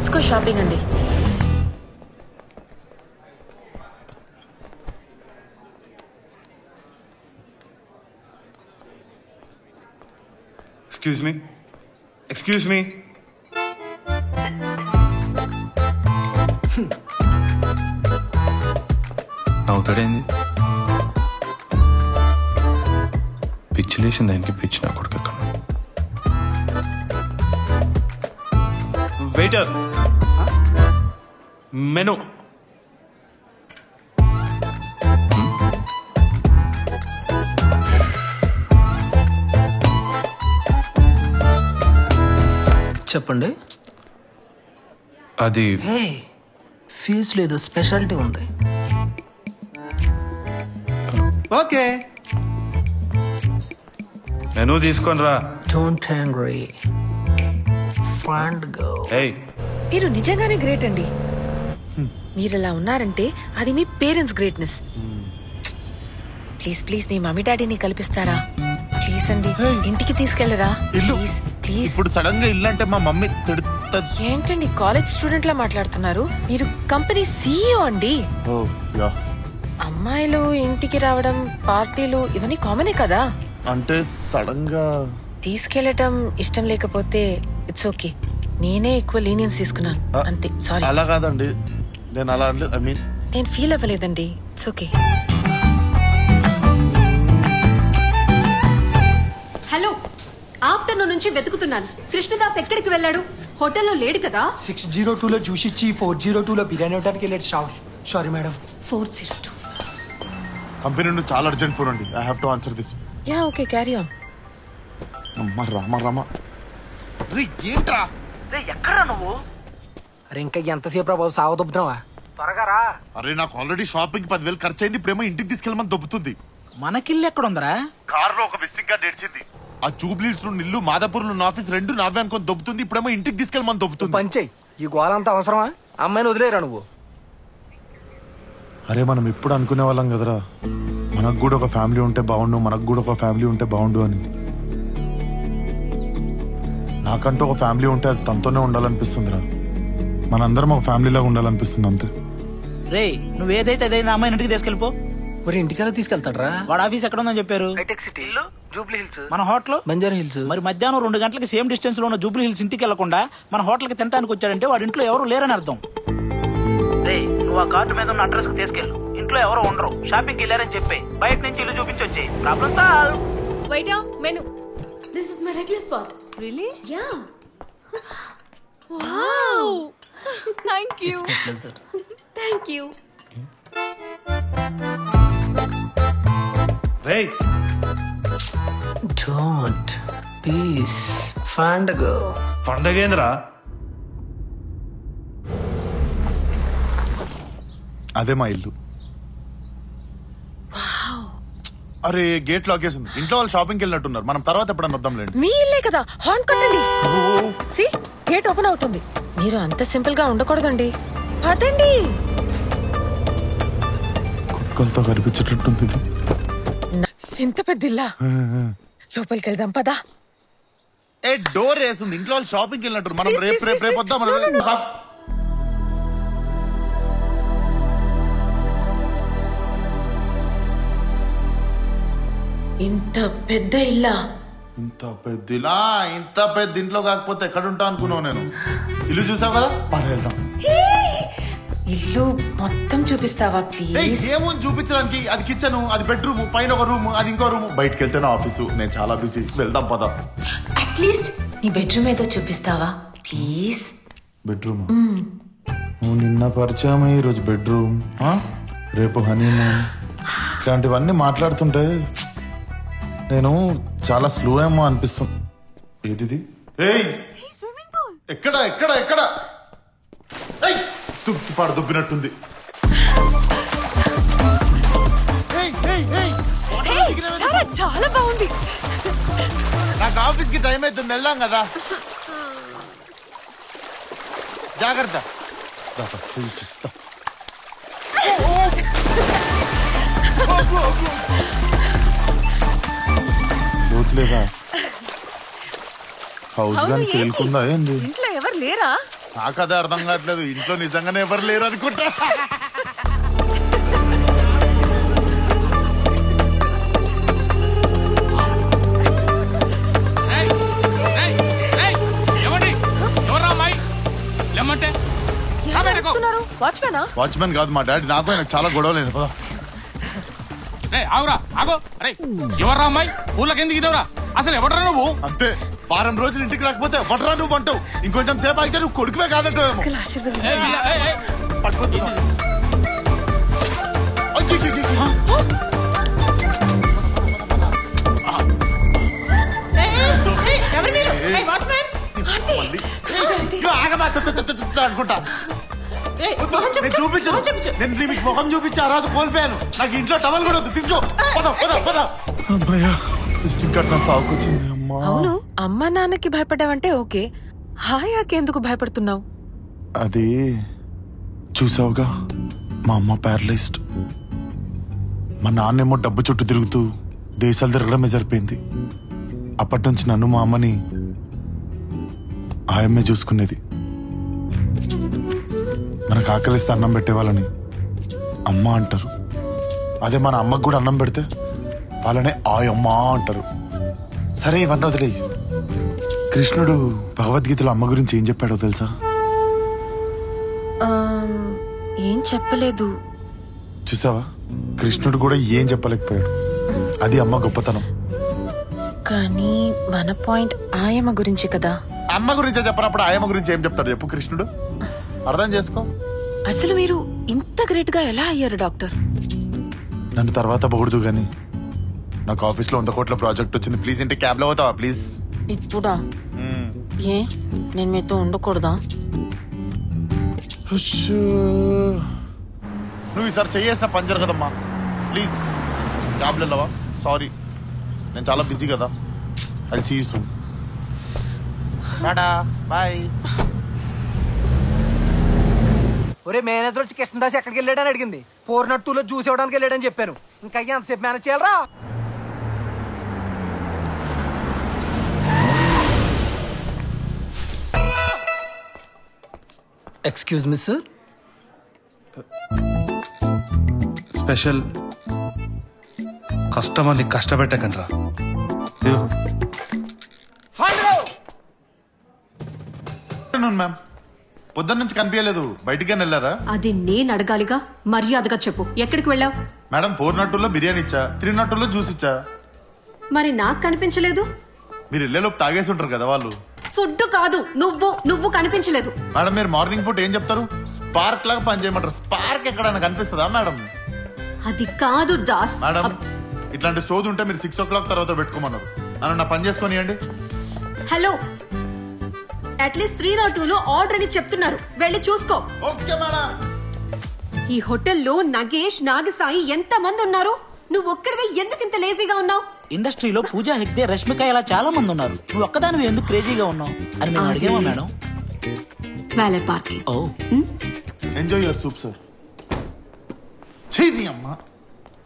Let's go shopping అండి. Excuse me. అవుతాడేంది? పిచ్చి లేచిన దానికి పిచ్చి నా కొడుకు ఎక్కడ. Waiter, menu. చెప్పండి. అది ఫీజు లేదు, స్పెషాలిటీ ఉంది. ఓకే, మెను తీసుకొని రా. Don't angry, find go. మీరు నిజంగానే గ్రేట్ అండి. మీరు ఇలా ఉన్నారంటే అది మీ పేరెంట్స్ గ్రేట్నెస్. ప్లీజ్ ప్లీజ్ మీ మమ్మీ డాడీని కల్పిస్తారా? ప్లీజ్ అండి, ఇంటికి తీసుకెళ్లరా? Please please. ఇప్పుడు సడన్ గా ఇల్లు అంటే మా మమ్మీ తిడుతుంది. ఏంటండి కాలేజ్ స్టూడెంట్ లా మాట్లాడుతున్నారు? మీరు కంపెనీ CEO అండి. అమ్మాయిలు ఇంటికి రావడం, పార్టీలు ఇవన్నీ కామనే కదా. అంటే సడన్ గా తీసుకెళ్లటం ఇష్టం లేకపోతే ఇట్స్ ఓకే. నేనే ఎక్కువ లీనియన్స్ తీసుకున్నాను అంతే. సారీ. అలా కాదండి, నేను అలా అనలేదు. ఐ మీన్ నేను ఫీల్ అవ్వలేదండి. It's okay. హలో, ఆఫ్టర్నూన్ నుంచి వెతుకుతున్నాను. కృష్ణదాస్ ఎక్కడికి వెళ్ళాడు? హోటల్లో లేడు కదా. 602లో జ్యూస్ ఇచ్చి 402లో బిర్యానీ ఇవ్వడానికి వెళ్ళాడు. Sorry madam. 402 కంపెనీ నుండి చాలా అర్జెంట్ ఫోన్ అండి. I have to answer this. Yeah okay, carry on. అమ్మ రామ రే, ఏంట్రా రే, ఎక్కడా నువ్వు? అరే ఇంకా ఎంతసేపు రా బాబు, సాగు దొబ్బుతున్నావా? త్వరగా రా. అరే నాకు ఆల్రెడీ షాపింగ్ 10,000 ఖర్చు అయింది. ఇప్పుడేమో ఇంటికి తీసుకెళ్ళమని దొబ్బుతుంది. మనకిల్లు ఎక్కడ ఉందరా? కార్ లో ఒక విజిటింగ్ కార్డ్ ఏడ్చింది. ఆ జూబ్లీస్ నుండి ఇల్లు, మాదాపూర్ లో ఆఫీస్ రెండు నావే అనుకొని దొబ్బుతుంది. ఇప్పుడేమో ఇంటికి తీసుకెళ్ళమని దొబ్బుతుంది. పంచే, ఈ గోలంతా అవసరమా? అమ్మాయిని వదిలేరా నువ్వు? అరే మనం ఎప్పుడు అనుకునే వాళ్ళం కదరా, మనకు కూడా ఒక ఫ్యామిలీ ఉంటే బాగుండు, మనకు కూడా ఒక ఫ్యామిలీ ఉంటే బాగుండు అని. నాకంటూ ఒక ఫ్యామిలీ ఉంటే అది తనతోనే ఉండాలనిపిస్తుందిరా. మనందరం ఒక ఫ్యామిలీ లాగా ఉండాలనిపిస్తుంది అంతే. రే, నువ్వేదైతే అదైనా అమ్మాయిని ఇంటికి తీసుకెళ్ళిపో. మరి ఇంటికెలా తీసుకెళ్తాడ్రా? వాడు ఆఫీస్ ఎక్కడ ఉందని చెప్పారు? Jubilee hills. మన హోటల్ బంజారా హిల్స్. మరి మధ్యాహ్నం 2 గంటలకి సేమ్ డిస్టెన్స్ లో ఉన్న జూబ్లీ హిల్స్ ఇంటికి వెళ్లకుండా మన హోటల్ కి తినడానికి వచ్చాడంటే వాడి ఇంట్లో ఎవరు లేరని అర్థం. రే, నువ్వు ఆ కార్డు మీద ఉన్న అడ్రస్ కి తీసుకెళ్ళు. ఇంట్లో ఎవరు ఉండరు, షాపింగ్ వెళ్ళారని చెప్పి బయట నుంచి ఇల్లు చూపించి వచ్చే problem solve. Waiter, menu. This is my regular spot. Really? Yeah. Wow. Thank you. It's my pleasure. Thank you. రేయ్, Don't. Peace. Find go. పండగేంద్రా? అదే మా ఇల్లు. అరే గేట్ లాక్ చేసింది. ఇంట్లో వాళ్ళు షాపింగ్కి వెళ్ళినట్టున్నారు. మనం తర్వాత ఎప్పుడన్నా వద్దాంలేండి. మీ ఇల్లే కదా, హార్న్ కొట్టండి. సి, గేట్ ఓపెన్ అవుతుంది. మీరు అంత సింపుల్ గా ఉండకూడదండి. పదండి. కుక్కలతో కనిపించేటట్టుంది ఇది. ఇంత పెద్ద ఇల్లా? లోపలికి వెళ్దాం పదా. ఏ డోర్ వేసింది. ఇంట్లో వాళ్ళు షాపింగ్కి వెళ్ళినట్టు. మనం రేపు వద్దాం. ఇంత పెద్ద ఇల్లా? ఇంత పెద్ద ఇంట్లో కాకపోతే ఎక్కడ ఉంటా అనుకున్నావు నేను. ఇల్లు చూసావు కదా, పని వెళ్దాం. ఇల్లు మొత్తం చూపిస్తావా ప్లీజ్? ఏమో చూపించడానికి. అది కిచెన్, అది బెడ్రూమ్, పైన ఒక రూమ్, అది ఇంకో రూమ్. బయటకు వెళ్తే నా ఆఫీసు. నేను చాలా బిజీ. వెళ్దాం పద. అట్లీస్ట్ నీ బెడ్రూమ్ ఏదో చూపిస్తావా ప్లీజ్? బెడ్రూమ్? నువ్వు నిన్న పరిచయం, ఈరోజు బెడ్రూమ్, రేపు హనీమూన్, ఇట్లాంటివన్నీ మాట్లాడుతుంటే నేను చాలా స్లో ఏమో అనిపిస్తుంది. ఏది? ఎక్కడ ఎక్కడ ఎక్కడ తుక్కిపాడు దుబ్బినట్టుంది. చాలా బాగుంది. నాకు ఆఫీస్ కి టైం అవుతుంది, వెళ్దాం కదా. జాగ్రత్త. లోతులేదా? హౌస్ గాని సేల్కుందా ఏంది? ఇంట్లో ఎవరు లేరా? నాకు అదే అర్థం కావట్లేదు, ఇంట్లో నిజంగానే ఎవరు లేరు అనుకుంటా. వాచ్మెన్ కాదు మా డాడీ, నాకు నాకు చాలా గొడవలేదు. పదా ఆగురా ఆగో. అరే ఎవర్రా అమ్మాయి, ఊళ్ళకి ఎందుకు ఇదవరా? అసలు ఎవడరా నువ్వు? అంతే, వారం రోజులు ఇంటికి రాకపోతే వడరా నువ్వు అంటావు. ఇంకొంచెం సేపు అయితే నువ్వు కొడుకువే కాదంటావేమో. అనుకుంటా చూపించు, నేను మీకు ముఖం చూపించి అరాదు కోల్పోయాను. నాకు ఇంట్లో టవల్ కూడా వద్దు, తీసుకో. సాగుకొచ్చింది. అవును, అమ్మా నాన్నకి భయపడ్డావంటే ఓకే, హాయాకి ఎందుకు భయపడుతున్నావు? అది చూసావుగా, మా అమ్మ ప్యారలైజ్డ్, మా నాన్నేమో డబ్బు చుట్టూ తిరుగుతూ దేశాలు తిరగడమే సరిపోయింది. అప్పటి నుంచి నన్ను మా అమ్మని ఆయమ్మే చూసుకునేది. మనకు ఆకలిస్తే అన్నం పెట్టేవాళ్ళని అమ్మ అంటారు. అదే మన అమ్మకు కూడా అన్నం పెడితే వాళ్ళనే ఆయమ్మ అంటారు. సరే ఇవన్నీ వదిలే. కృష్ణుడు భగవద్గీతలో అమ్మ గురించి ఏం చెప్పాడో తెలుసా? ఏం చెప్పలేదు. చూసావా, కృష్ణుడు కూడా ఏం చెప్పలేకపోయాడు. అది అమ్మ గొప్పతనం. కానీ మన పాయింట్ ఆయమ్మ గురించి కదా. అమ్మ గురించే చెప్పినప్పుడు ఆయమ్మ గురించి ఏం చెప్తాడు చెప్పు కృష్ణుడు? అర్థం చేసుకో. అసలు మీరు ఇంత గ్రేట్ గా ఎలా అయ్యారు డాక్టర్? నన్ను తర్వాత పొగుడుదు గాని, నాకు ఆఫీస్ లో 100 కోట్ల ప్రాజెక్ట్ వచ్చింది. ప్లీజ్ ఇంటి క్యాబ్ లో అవుతావా ప్లీజ్? ఇప్పుడా? ఏ నేను మీతో ఉండకూడదా? నువ్వు ఈసారి చేయేసిన పని జరగదమ్మా, ప్లీజ్ క్యాబ్లో వెళ్ళవా? సారీ, నేను చాలా బిజీ కదా. I see you soon. Tata bye. ఒరే మేనేజర్ వచ్చి కృష్ణదాస్ ఎక్కడికి వెళ్ళాడని అడిగింది. 402లో జ్యూస్ ఇవ్వడానికి వెళ్ళాడని చెప్పాను. ఇంకా ఎంతసేపు మేనేజ్ చేయాలరా? Excuse me sir. స్పెషల్ కస్టమర్ని కష్టపెట్టకండి రా. మ్యామ్, పొద్దున్న నుంచి కనిపించలేదు, బయటికి వెళ్ళారా? అది నేను అడగాలిగా, మర్యాదగా చెప్పు, ఎక్కడికి వెళ్ళావు? మేడం 402లో బిర్యానీ ఇచ్చా, 302లో జ్యూస్ ఇచ్చా. మరి నాకు కనిపించలేదు. మీరు వెళ్ళేలోపు తాగేసి ఉంటారు కదా వాళ్ళు. ఫుడ్ కాదు, నువ్వు కనిపించలేదు. మేడం మీరు మార్నింగ్ పూట ఏం చెప్తారు? స్పార్క్ లాగా పని చేయమంటారు. స్పార్క్ ఎక్కడైనా కనిపిస్తుందా మేడం? అది కాదు దాస్. మేడం ఇట్లాంటి సోదు ఉంటే మీరు 6 o'clock తర్వాత పెట్టుకోమన్నారు. నన్ను నా పని చేసుకొనియండి. హలో, అట్లీస్ట్ 302లో ఆర్డర్ అని చెప్తున్నారు, వెళ్ళి చూసుకో. Okay madam. ఈ హోటల్లో నగేష్, నాగసాయి ఎంత మంది ఉన్నారు? నువ్వు ఒక్కడివే ఎందుకు ఇంత లేజీగా ఉన్నావు? ఇండస్ట్రీలో పూజా హెగ్డే, రష్మిక ఇలా చాలా మంది ఉన్నారు. నువ్వు ఒక్కదానివి ఎందుకు క్రేజీగా ఉన్నావు అని మేము అడిగామా madam? Valet parking. Oh, enjoy your soup sir. చేయి అమ్మా,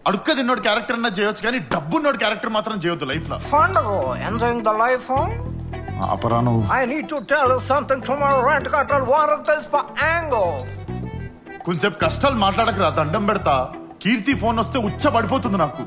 అడుక్క తిన్నోడు క్యారెక్టర్ అన్నా చేయొచ్చు కానీ డబ్బున్నోడు క్యారెక్టర్ మాత్రం చేయొద్దు లైఫ్ లో. Enjoying the life. అపరాను, I need to tell you something tomorrow. Rent got water this for angle. కొంచెంసేపు కష్టాలు మాట్లాడక రా, దండం పెడతా. కీర్తి ఫోన్ వస్తే ఉచ్చ పడిపోతుంది నాకు.